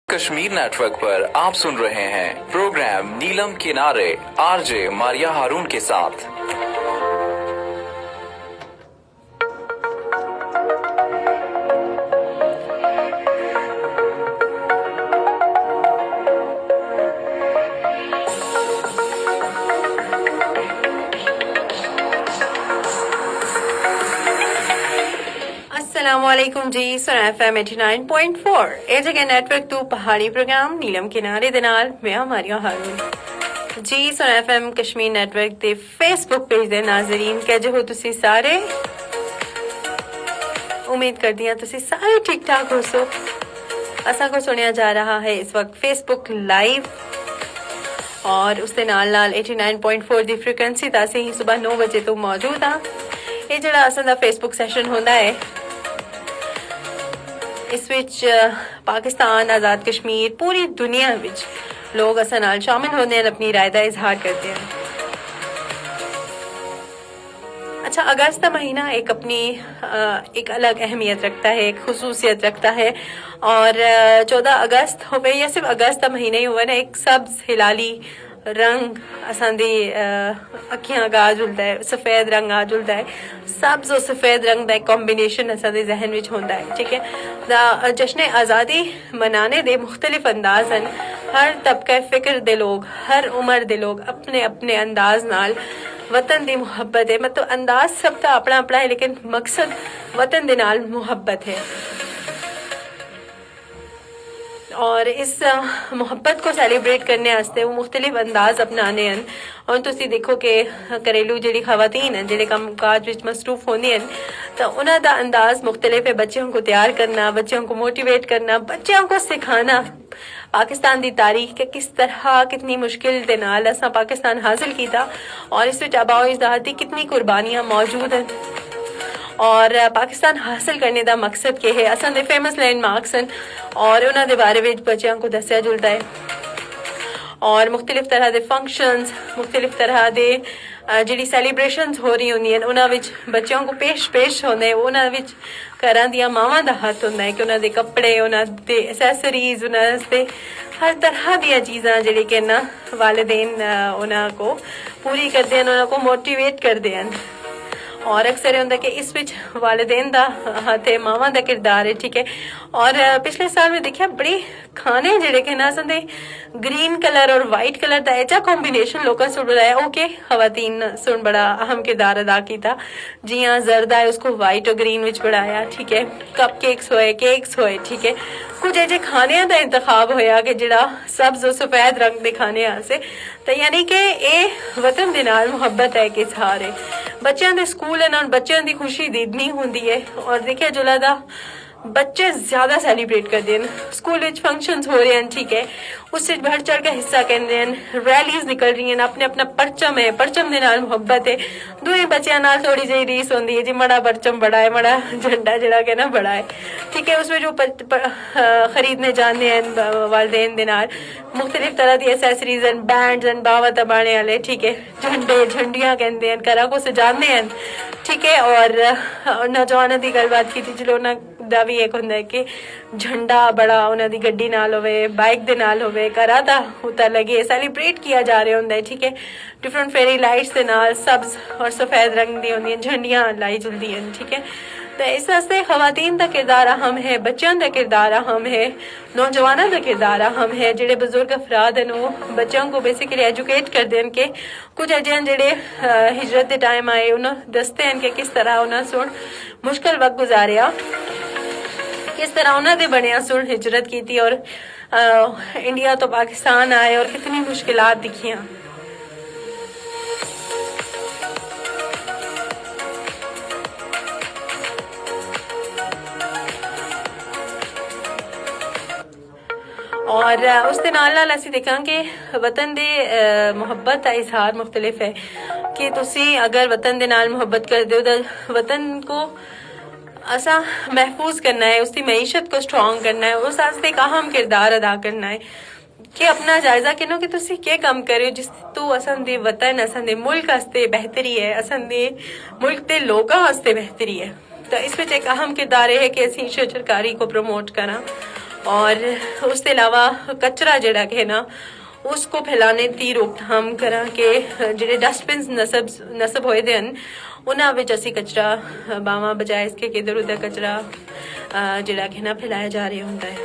Kashmir network पर आप सुन रहे हैं प्रोग्राम नीलम किनारे आरजे मारिया हारून के साथ। अस्सलामुअलैकुम जी। सुना FM 89.4 ਇਹ ਜਗ੍ਹਾ ਨੈਟਵਰਕ ਤੋਂ ਪਹਾੜੀ ਪ੍ਰੋਗਰਾਮ ਨੀਲਮ ਕਿਨਾਰੇ ਦੇ ਨਾਲ ਮੈਂ ਮਾਰੀਆ ਹਾरून ਜੀ। ਸੁਨਾ FM ਕਸ਼ਮੀਰ ਨੈਟਵਰਕ ਤੇ ਫੇਸਬੁੱਕ ਪੇਜ ਦੇ ਨਾਜ਼ਰੀਨ ਕਿਹੋ ਹੋ ਤੁਸੀਂ ਸਾਰੇ। उम्मीद करती हैं तुसी सारे ठीक ठाक हो सो। असा को सुनिया जा रहा है इस वक्त फेसबुक लाइव और उसके नाल नाल 89.4 दी फ्रीक्वेंसी ता से ही सुबह 9 बजे तो मौजूद हाँ। ये जड़ा असां दा फेसबुक सैशन होंदा है इस विच पाकिस्तान आज़ाद कश्मीर पूरी दुनिया विच लोग असां नाल शामिल होने अपनी राय का इजहार करते हैं। अच्छा, अगस्त का महीना एक अपनी एक अलग अहमियत रखता है, एक खुसूसियत रखता है और 14 अगस्त हो गई या सिर्फ अगस्त का महीना ही हुआ ना, एक सब्ज हिलाली रंग असांदी अखियां गा जुलता है, सफेद रंग आ जुलता है, सब्ज और सफेद रंग का एक कॉम्बिनेशन असांदे जहन विच होंदा है। ठीक है, जश्न आज़ादी मनाने दे मुख्तलिफ अंदाज हैं। हर तबके फिक्र दे लोग, हर उम्र दे लोग अपने अपने अंदाज नाल वतन दी मुहब्बत है। मतलब अंदाज सबका अपना अपना है लेकिन मकसद वतन दे नाल मुहब्बत है और इस मुहब्बत को सैलीब्रेट करने वास्ते वो मुख्तलिफ अंदाज अपनाने हैं। और तुसी देखो कि घरेलू जिहड़ी खवातीन हैं जिहड़े काम काज विच मसरूफ होंदी हैं तो उन्हां दा अंदाज मुख्तलिफ है। बच्चों को तैयार करना, बच्चों को मोटिवेट करना, बच्चों को सिखाना पाकिस्तान दी तारीख के किस तरह कितनी मुश्किल दे नाल असां पाकिस्तान हासिल कीता और इस विच आबाओ अजदाद दी कितनी कुर्बानियां मौजूद हैं और पाकिस्तान हासिल करने का मकसद के है। असां दे फेमस लैंडमार्क्स हैं और उन्हां दे बारे में बच्चों को दस्या जुलता है और मुख्तलिफ तरह के फंक्शंस, मुख्तलिफ तरह के जिहड़ी सैलीब्रेशनस हो रही होंदी हैं उन्हां विच बच्चों को पेश होंदे। उन्हां विच घरां दियां मावां दा हत्थ होंदा है कि उन्हां दे कपड़े, उन्हां दे एक्सेसरीज, उन्हां दे हर तरह दियां चीज़ां जिहड़ी कि ना वालिदैन उन्हां को पूरी करदे हैं, उन्हां को मोटिवेट करदे हैं और अक्सर होंदा कि इस विच वालिदैन दा हत्थ है, मावां दा किरदार है। ठीक है, और पिछले साल में देखिया बड़ी खाने जिहड़े कि ना असां ग्रीन कलर और वाइट कलर का ऐसा कॉम्बिनेशन लोगों से बनाया ओके खवातीन सुन बड़ा अहम किरदार अदा किया। जियां जर्दा है उसको वाइट और ग्रीन विच बनाया। ठीक है, कप केक्स होए। ठीक है, कुछ ऐसे खाने का इंतखाब होया कि जिहड़ा सब्ज और सफेद रंग के खाने से तो यानी कि ये वतन दे नाल मुहब्बत है कि इजहार है। बच्चों के स्कूल है बच्चों की खुशी दीदनी होंदी है और देखिए जुला दा बच्चे ज्यादा सैलीब्रेट करते हैं। स्कूल विच फंक्शंस हो रहे हैं, ठीक है, उससे बढ़ चढ़ का हिस्सा कहते हैं, रैलीज निकल रही हैं, अपने अपना परचम है, परचम दे नाल मुहब्बत है। दुए बच्चों नाल थोड़ी जी रीस होंदी है जी मड़ा परचम बड़ा है, मड़ा झंडा जड़ा के ना बड़ा है। ठीक है, उसमें जो खरीदने जाते हैं वालदेन दे नाल मुख्तलिफ तरह की एसेसरीज हैं, बैंड्स हैं, बावा तबाने वाले। ठीक है, झंडे झंडियां कहते हैं, घरों को सजाते हैं। ठीक है, और नौजवानों की गलबात की चलो उन्होंने दा भी एक होंदा है कि झंडा बड़ा उन्हां दी गड्डी नाल होवे, बाइक दे नाल होवे, घरा दा उता लगे सैलीब्रेट किया जा रहा होंदा है। ठीक है, डिफरेंट फेरी लाइट्स दे नाल सब्ज और सफेद रंग दी होंदी झंडियां लाई जुलदी हैं। ठीक है, तो इस वास्ते खवातीन का किरदार अहम है, बच्चों का किरदार अहम है, नौजवानों का किरदार अहम है। जिहड़े बुजुर्ग अफराद हैं वो बच्चों को बेसिकली एजुकेट करते हैं कि कुछ अजे जिहड़े हिजरत के टाइम आए उन्हें दसते हैं कि किस तरह उन्हें सुन मुश्किल वक्त गुजारिया, किस तरह उन्होंने बनिया सुन हिजरत की थी और इंडिया तो पाकिस्तान आए और कितनी मुश्किलात दिखियां। और उसके नाल नाल असीं देखा कि वतन दे मुहब्बत का इजहार मुख्तलिफ है कि तुसी अगर वतन दे नाल मुहब्बत करते हो तो वतन को असा महफूज करना है, उसकी मईशत को स्ट्रॉन्ग करना है, उस वास्ते एक अहम किरदार अदा करना है कि अपना जायजा किनो कि तुसी क्या काम कर रहे हो जिस तू असन दे वतन असन दे मुल्क वास्ते बेहतरी है, असन दे मुल्क दे लोगों वास्ते बेहतरी है। तो इस विच एक अहम किरदार है कि असीं शजरकारी को प्रमोट करा और ਉਸ ਤੋਂ ਇਲਾਵਾ ਕਚਰਾ ਜਿਹੜਾ ਕਿ ਹੈ ਨਾ ਉਸਕੋ ਫੈਲਾਣੇ ਦੀ ਰੋਕਥਾਮ ਕਰਾਂ ਕਿ ਜਿਹੜੇ ਡਸਟਬਿਨਸ ਨਸਬ ਹੋਏ ਦੇ ਹਨ ਉਹਨਾਂ ਵਿੱਚ ਅਸੀਂ ਕਚਰਾ ਬਾਵਾਂ ਬਜਾਏ ਇਸਕੇ ਕਿ ਇਧਰ ਉਧਰ ਕਚਰਾ ਜਿਹੜਾ ਕਿ ਨਾ ਫੈਲਾਇਆ ਜਾ ਰਿਹਾ ਹੁੰਦਾ ਹੈ।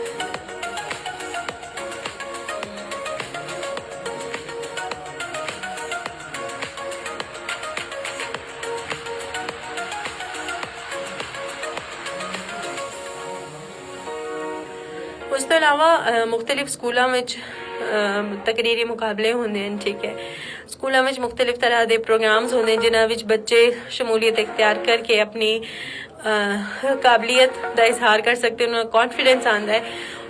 ਉਸ ਤੋਂ ਇਲਾਵਾ ਮੁxtਲਿਫ ਸਕੂਲਾਂ ਵਿੱਚ ਤਕਰੀਰੀ ਮੁਕਾਬਲੇ ਹੁੰਦੇ ਹਨ। ਠੀਕ ਹੈ, ਸਕੂਲਾਂ ਵਿੱਚ ਮੁxtਲਿਫ ਤਰ੍ਹਾਂ ਦੇ ਪ੍ਰੋਗਰਾਮਸ ਹੁੰਦੇ ਜਿਨ੍ਹਾਂ ਵਿੱਚ ਬੱਚੇ ਸ਼ਮੂਲੀਅਤ ਇਖਤਿਆਰ ਕਰਕੇ ਆਪਣੀ ਕਾਬਲੀਅਤ ਦਾ ਇਜ਼ਹਾਰ ਕਰ ਸਕਦੇ ਉਹਨਾਂ ਕੌਨਫੀਡੈਂਸ ਆਉਂਦਾ ਹੈ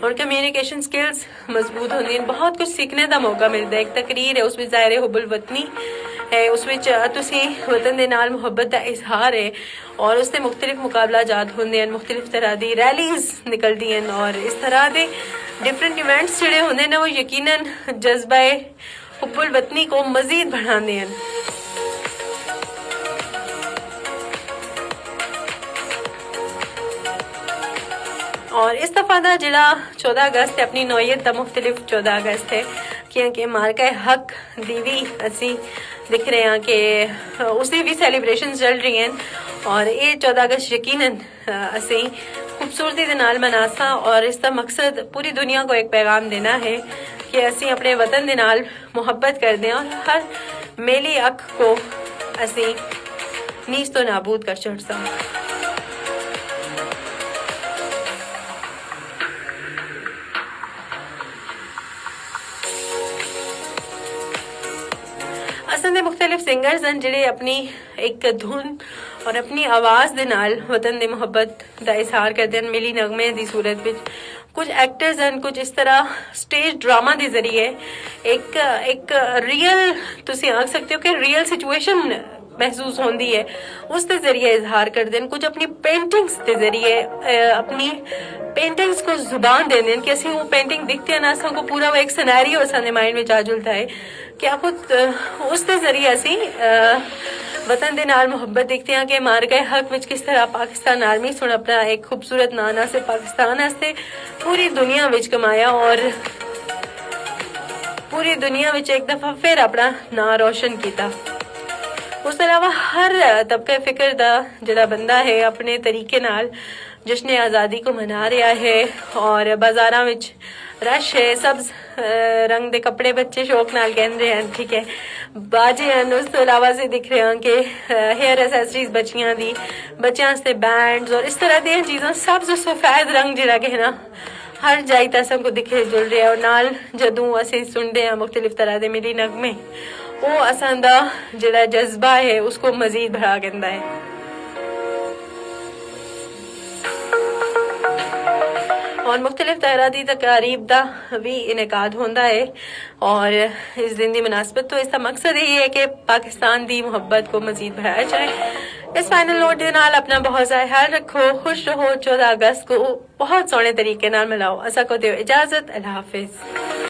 और कम्युनिकेशन स्किल्स मजबूत होंगे। बहुत कुछ सीखने का मौका मिलता है। एक तकरीर है उसमें ज़ाहिर हुब्बुल वतनी है, उस वतन के नाल मुहब्बत का इजहार है और उससे मुख्तलिफ मुकाबला जात होंगे हैं, मुख्तलिफ तरह की रैलीज निकलती हैं और इस तरह के डिफरेंट इवेंट्स जोड़े होंगे ना वो यकीनन जज्बा हुब्बुल वतनी को मजीद बढ़ाते हैं। और इस दफा का जिला 14 अगस्त है अपनी नौयत का मुख्तलिफ 14 अगस्त है क्योंकि मार्का हक दी भी असी दिख रहे हैं कि उसकी भी सैलीब्रेशन चल रही हैं और ये 14 अगस्त यकीनन असी खूबसूरती के नाल मनासा और इसका मकसद पूरी दुनिया को एक पैगाम देना है कि असी अपने वतन के नाल मुहब्बत करते हैं और हर मेली अख को असी नीज तो नाबूद कर छड़सा। असल में मुख्तलिफ सिंगर्स हैं जिहड़े अपनी एक धुन और अपनी आवाज़ दे नाल वतन दी मुहब्बत दा इजहार करते हैं मिली नगमे दी सूरत विच। कुछ एक्टर्स हैं कुछ इस तरह स्टेज ड्रामा के जरिए एक रियल तुसी आख सकते हो कि रियल सिचुएशन महसूस होती है उसके जरिए इजहार करते हैं। कुछ अपनी पेंटिंग्स के जरिए अपनी पेंटिंग्स को जुबान देते हैं कि असी वो पेंटिंग दिखते हैं ना असा को पूरा वो एक सिनेरियो असाने माइंड में आ जुलता है कि आप उसके जरिए असी वतन के नाल मुहब्बत देखते हैं कि मार गए हक विच किस तरह पाकिस्तान आर्मी सुन अपना एक खूबसूरत नाना से पाकिस्तान वास्ते पूरी दुनिया विच कमाया और पूरी दुनिया विच एक दफा फिर अपना नाम रोशन किया। उस अलावा हर तबका फिक्र का जिहड़ा बंदा है अपने तरीके नाल जश्न आज़ादी को मना रहा है और बाजारां विच रश है, सब्ज रंग के कपड़े बच्चे शौक नाल पहन रहे हैं। ठीक है, बाजे हैं उस तो अलावा से दिख रहे हैं कि हेयर एसेसरीज बच्चियां दी बच्चों से बैंड्स और इस तरह दी चीज़ां सब जो सफेद रंग जिहड़ा कि है ना हर जाई तसा को दिखे जुल रहा है और नाल जदों असीं सुनते हैं मुख्तलिफ तरह के मिली नगमे वो असां दा जिहड़ा जज्बा है उसको मजीद बढ़ा देंदा है। और मुख्तलिफ तरह की तकारीब का भी इनकाद होता है और इस दिन की मुनासबत तो इसका मकसद यही है कि पाकिस्तान की मुहब्बत को मजीद बढ़ाया जाए। इस फाइनल नोट के नाल अपना बहुत सारा ख्याल रखो, खुश रहो। 14 अगस्त को बहुत सोहने तरीके नाल मनाओ। असा को दियो इजाजत, अल्लाह हाफिज।